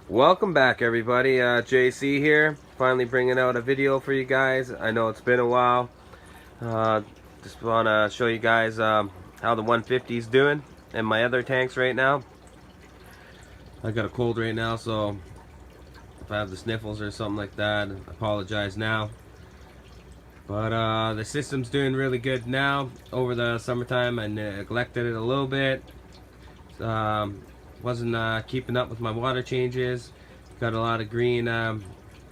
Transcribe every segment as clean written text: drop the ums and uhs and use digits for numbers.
Welcome back, everybody. JC here, finally bringing out a video for you guys. I know it's been a while. Uh, just want to show you guys how the 150 is doing and my other tanks right now. I got a cold right now, so if I have the sniffles or something like that, I apologize now. But the system's doing really good now. Over the summertime, I neglected it a little bit. Wasn't keeping up with my water changes. Got a lot of green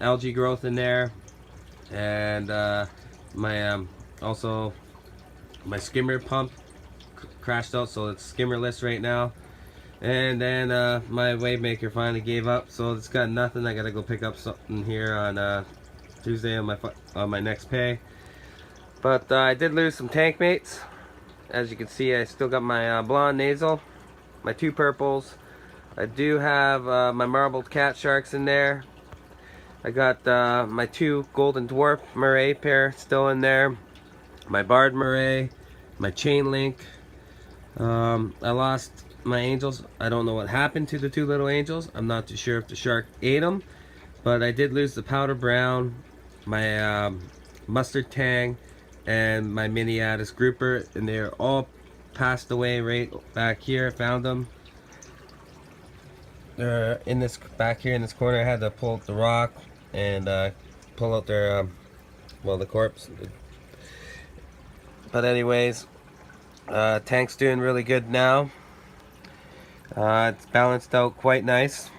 algae growth in there, and my also my skimmer pump crashed out, so it's skimmerless right now. And then my wave maker finally gave up, so it's got nothing. I gotta go pick up something here on Tuesday on my next pay. But I did lose some tank mates. As you can see, I still got my blonde nasal, my two purples. I do have my marbled cat sharks in there. I got my two golden dwarf Murray pair still in there. My barred Murray, my chain link. I lost my angels. I don't know what happened to the two little angels. I'm not too sure if the shark ate them. But I did lose the powder brown, my mustard tang, and my Miniatus grouper. And they're all passed away right back here. I found them. In this back here in this corner. I had to pull up the rock and pull out their well, the corpse. But anyways, tank's doing really good now. It's balanced out quite nice.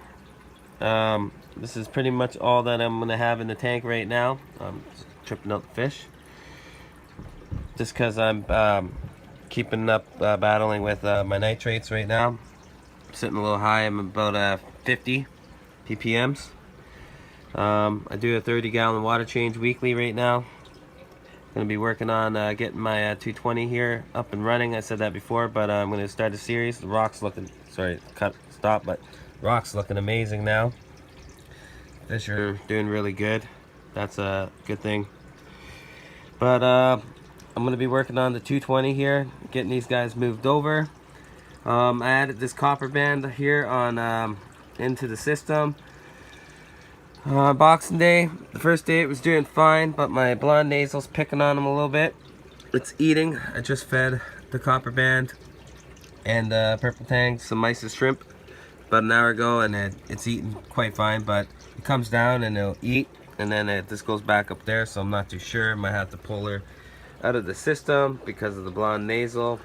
This is pretty much all that I'm gonna have in the tank right now. I'm tripping out the fish just because I'm keeping up battling with my nitrates right now. Sitting a little high. I'm about 50 ppms. I do a 30-gallon water change weekly right now. Gonna be working on getting my 220 here up and running. I said that before, but I'm gonna start a series. The rock's looking, sorry, but rock's looking amazing now. Fish are doing really good. That's a good thing. But I'm gonna be working on the 220 here, getting these guys moved over. I added this copper band here on into the system. Boxing Day, the first day it was doing fine, but my blonde nasal's picking on them a little bit. It's eating. I just fed the copper band and purple tang some mysis shrimp about an hour ago, and it's eating quite fine, but it comes down and it'll eat, and then this goes back up there, so I'm not too sure. I might have to pull her out of the system because of the blonde nasal.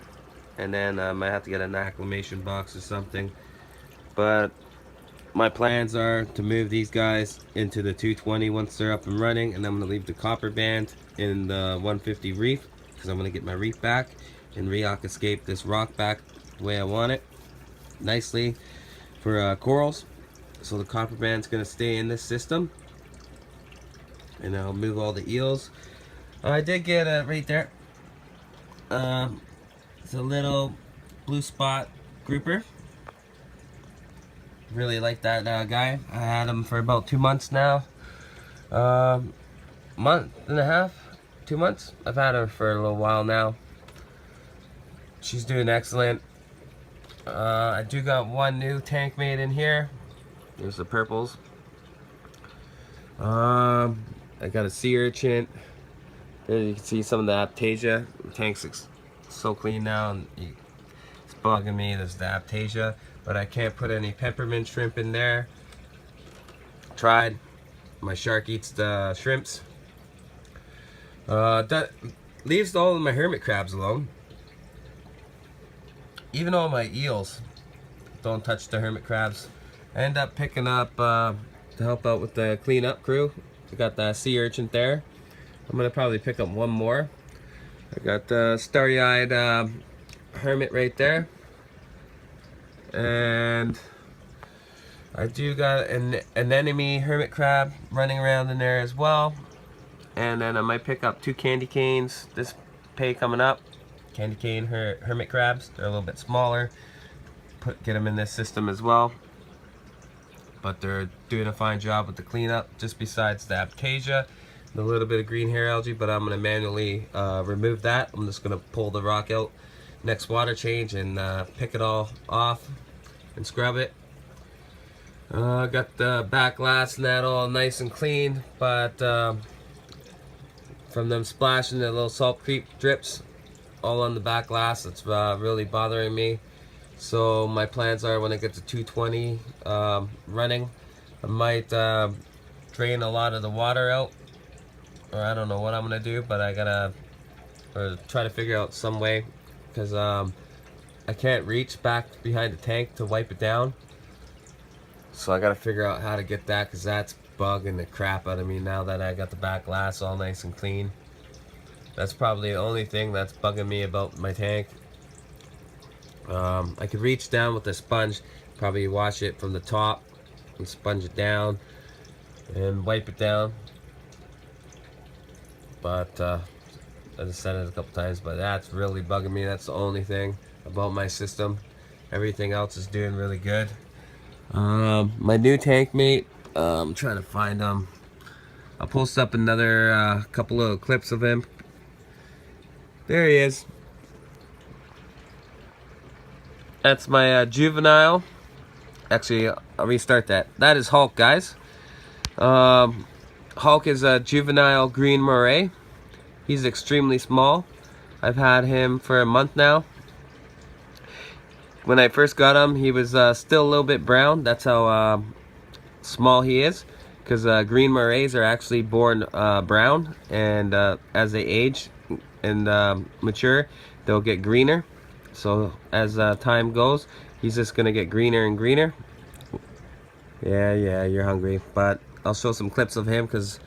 And then I might have to get an acclimation box or something. But my plans are to move these guys into the 220 once they're up and running. And I'm going to leave the copper band in the 150 reef, because I'm going to get my reef back and re-aquascape this rock back the way I want it. Nicely for corals. So the copper band's going to stay in this system. And I'll move all the eels. I did get right there. It's a little blue spot grouper. Really like that guy. I had him for about 2 months now. Month and a half, 2 months. I've had her for a little while now. She's doing excellent. I do got one new tank mate in here. There's the purples. I got a sea urchin. There you can see some of the Aiptasia. The tank's so clean now, and it's bugging me. There's the Aiptasia, but I can't put any peppermint shrimp in there. Tried. My shark eats the shrimps. That leaves all of my hermit crabs alone. Even all my eels don't touch the hermit crabs. I end up picking up to help out with the cleanup crew. I got the sea urchin there. I'm gonna probably pick up one more. I got the starry-eyed hermit right there, and I do got an anemone hermit crab running around in there as well. And then I might pick up two candy canes this pay coming up. Candy cane hermit crabs. They're a little bit smaller. Get them in this system as well. But they're doing a fine job with the cleanup. Just besides the Aiptasia. A little bit of green hair algae, but I'm going to manually remove that. I'm just going to pull the rock out next water change and pick it all off and scrub it. Got the back glass net all nice and clean, but from them splashing the little salt creep drips all on the back glass, it's really bothering me. So my plans are when I get to 220 running, I might drain a lot of the water out, or I don't know what I'm gonna do, but I gotta try to figure out some way, because I can't reach back behind the tank to wipe it down. So I gotta figure out how to get that, because that's bugging the crap out of me now that I got the back glass all nice and clean. That's probably the only thing that's bugging me about my tank. I could reach down with a sponge, probably wash it from the top and sponge it down and wipe it down. But I just said it a couple times, but that's really bugging me. That's the only thing about my system. Everything else is doing really good. My new tank mate, I'm trying to find him. I'll post up another couple of clips of him. There he is. That's my juvenile. Actually, I'll restart that. That is Hulk, guys. Hulk is a juvenile green moray. He's extremely small. I've had him for a month now. When I first got him, he was still a little bit brown. That's how small he is. Because green morays are actually born brown, and as they age and mature, they'll get greener. So as time goes, he's just gonna get greener and greener. Yeah, you're hungry, but I'll show some clips of him because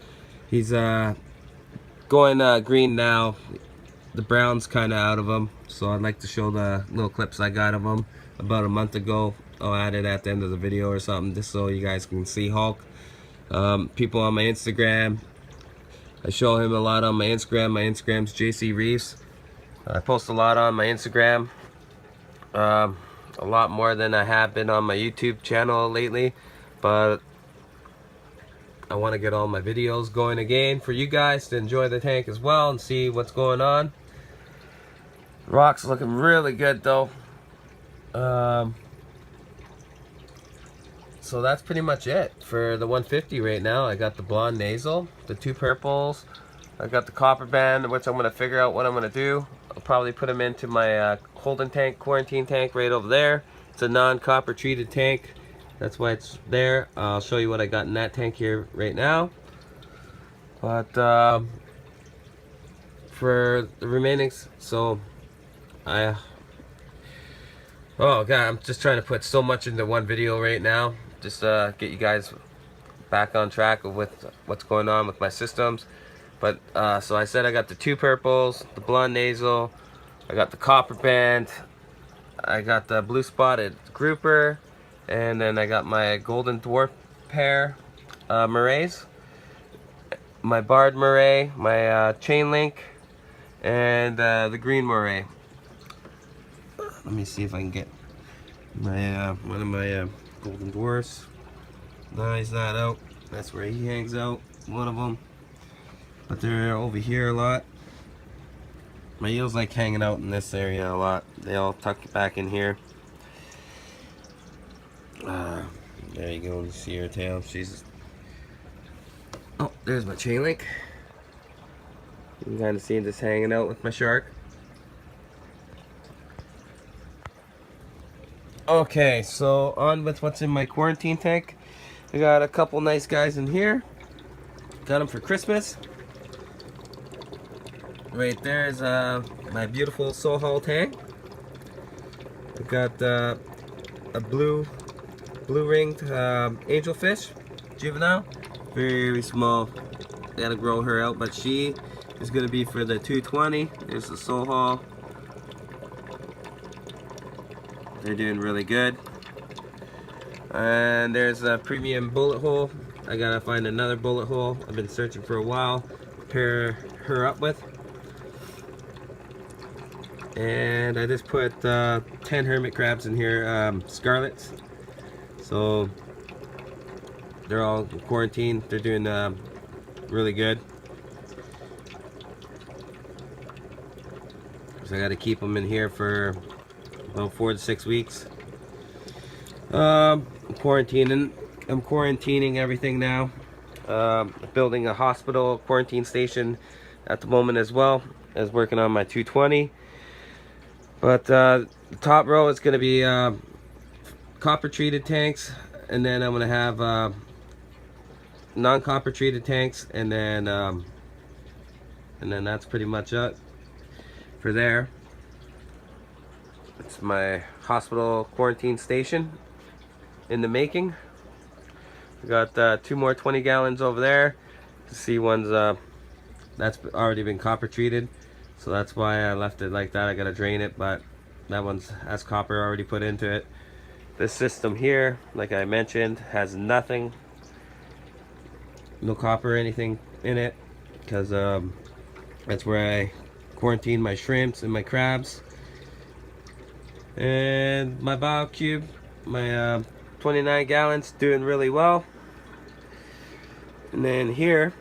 he's going green now. The brown's kind of out of him, so I'd like to show the little clips I got of him about a month ago. I'll add it at the end of the video or something, just so you guys can see Hulk. People on my Instagram, I show him a lot on my Instagram. My Instagram's JC Reeves. I post a lot on my Instagram, a lot more than I have been on my YouTube channel lately, but I want to get all my videos going again for you guys to enjoy the tank as well and see what's going on. Rock's looking really good though. So that's pretty much it for the 150 right now. I got the blonde nasal, the two purples, I got the copper band, which I'm going to figure out what I'm going to do. I'll probably put them into my holding tank, quarantine tank right over there. It's a non-copper treated tank. That's why it's there. I'll show you what I got in that tank here right now. But for the remaining, so oh god, I'm just trying to put so much into one video right now. Just get you guys back on track with what's going on with my systems. But so I said I got the two purples, the blonde nasal, I got the copper band, I got the blue spotted grouper, and then I got my golden dwarf pair morays, my barred moray, my chain link, and the green moray. Let me see if I can get my one of my golden dwarfs. Nice that out. That's where he hangs out. One of them. But they're over here a lot. My eels like hanging out in this area a lot. They all tuck back in here. There you go. You see her tail. She's. Oh, there's my chain link. You can kind of see this hanging out with my shark. Okay, so on with what's in my quarantine tank. I got a couple nice guys in here. Got them for Christmas. Right there is my beautiful Sohal tank. I got a blue ringed angelfish, juvenile, very small. Gotta grow her out, but she is gonna be for the 220. There's the Sohal. They're doing really good. And there's a premium bullet hole. I gotta find another bullet hole. I've been searching for a while to pair her up with. And I just put 10 hermit crabs in here, scarlets. So they're all quarantined. They're doing really good. So I gotta keep them in here for about 4 to 6 weeks. Quarantining I'm quarantining everything now. Building a hospital quarantine station at the moment as well as working on my 220. But the top row is going to be copper treated tanks, and then I'm going to have non-copper treated tanks, and then that's pretty much it for there. It's my hospital quarantine station in the making. We got 2 more 20 gallons over there. You see one's that's already been copper treated, so that's why I left it like that. I gotta drain it, but that one's has copper already put into it. This system here, like I mentioned, has nothing, no copper or anything in it, because that's where I quarantine my shrimps and my crabs. And my BioCube, my 29 gallons, doing really well. And then here,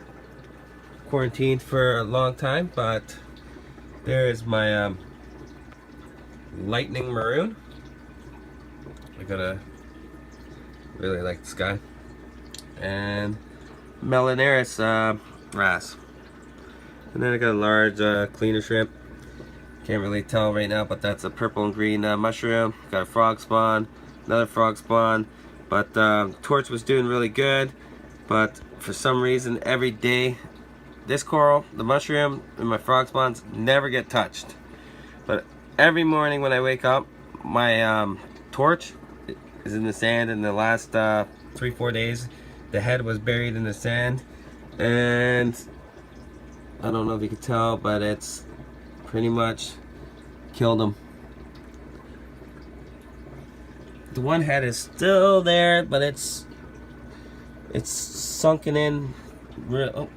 quarantined for a long time, but there is my Lightning Maroon. I gotta really like this guy. And Melanaris wrasse. And then I got a large cleaner shrimp. Can't really tell right now, but that's a purple and green mushroom. Got a frog spawn, another frog spawn. But Torch was doing really good, but for some reason every day this coral, the mushroom, and my frog spawns never get touched. But every morning when I wake up, my Torch is in the sand. In the last 3-4 days, the head was buried in the sand, and I don't know if you can tell, but it's pretty much killed him. The one head is still there, but it's sunken in. Oh.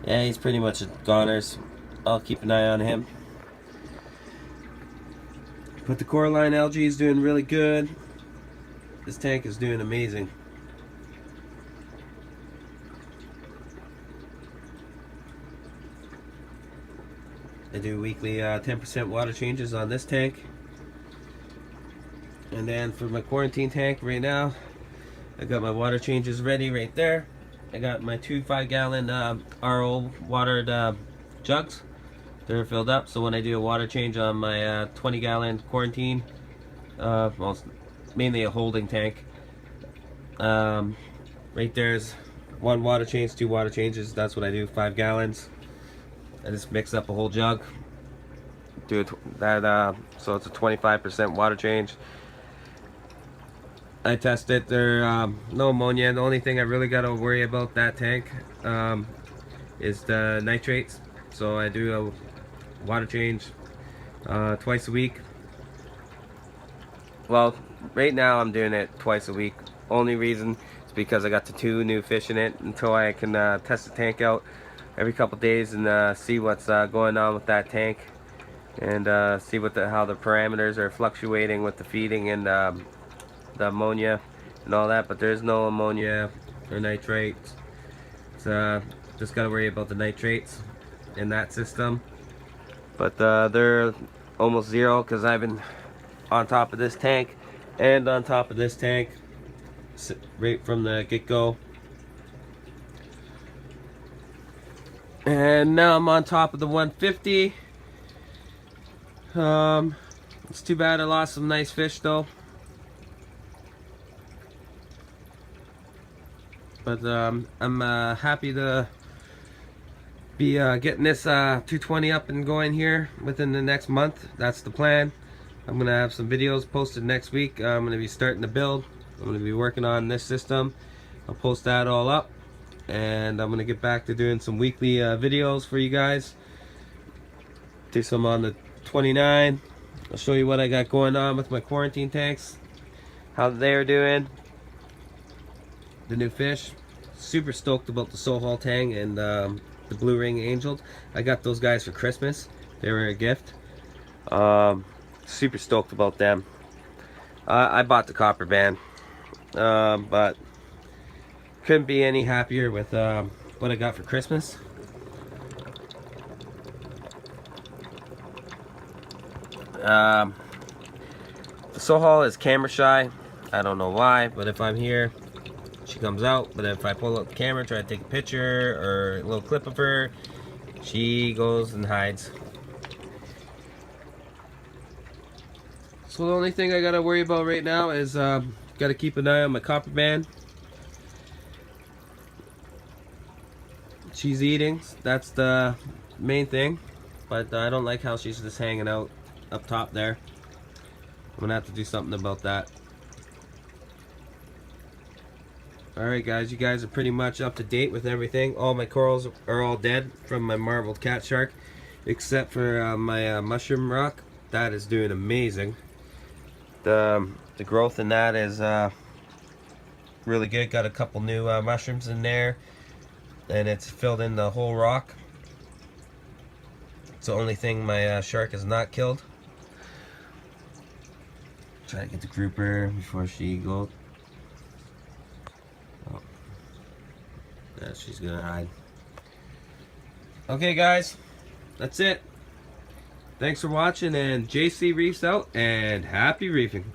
Yeah, he's pretty much a goners. I'll keep an eye on him. But the coralline algae is doing really good. This tank is doing amazing. I do weekly 10% water changes on this tank. And then for my quarantine tank right now, I got my water changes ready right there. I got my 2 5-gallon RO watered jugs. They're filled up, so when I do a water change on my 20-gallon quarantine, well, mainly a holding tank, right there's 1 water change, 2 water changes. That's what I do, 5 gallons. I just mix up a whole jug, do that, so it's a 25% water change. I test it. There no ammonia. The only thing I really got to worry about that tank is the nitrates. So I do a water change twice a week. Well, right now I'm doing it twice a week. Only reason is because I got the 2 new fish in it. Until I can test the tank out every couple days and see what's going on with that tank, and see what how the parameters are fluctuating with the feeding and the ammonia and all that. But there's no ammonia or nitrates. So just gotta worry about the nitrates in that system. But they're almost zero because I've been on top of this tank and on top of this tank right from the get-go. And now I'm on top of the 150. It's too bad I lost some nice fish though. But I'm happy to be getting this 220 up and going here within the next month. That's the plan. I'm gonna have some videos posted next week. I'm gonna be starting to build. I'm gonna be working on this system. I'll post that all up, and I'm gonna get back to doing some weekly videos for you guys. Do some on the 29. I'll show you what I got going on with my quarantine tanks, how they're doing, the new fish. Super stoked about the Sohal Tang and the Blue Ring Angels. I got those guys for Christmas. They were a gift. Super stoked about them. I bought the copper band, but couldn't be any happier with what I got for Christmas. The Sohal is camera shy. I don't know why, but if I'm here, she comes out. But if I pull out the camera, try to take a picture or a little clip of her, she goes and hides. So the only thing I gotta worry about right now is gotta keep an eye on my copper band. She's eating, that's the main thing, but I don't like how she's just hanging out up top there. I'm gonna have to do something about that. Alright guys, you guys are pretty much up to date with everything. All my corals are all dead from my marbled cat shark, except for my mushroom rock. That is doing amazing. The growth in that is really good. Got a couple new mushrooms in there, and it's filled in the whole rock. It's the only thing my shark is not killed. Try to get the grouper before she goes. Oh. Yeah, she's gonna hide. Okay guys, that's it. Thanks for watching, and JC Reefs out, and happy reefing.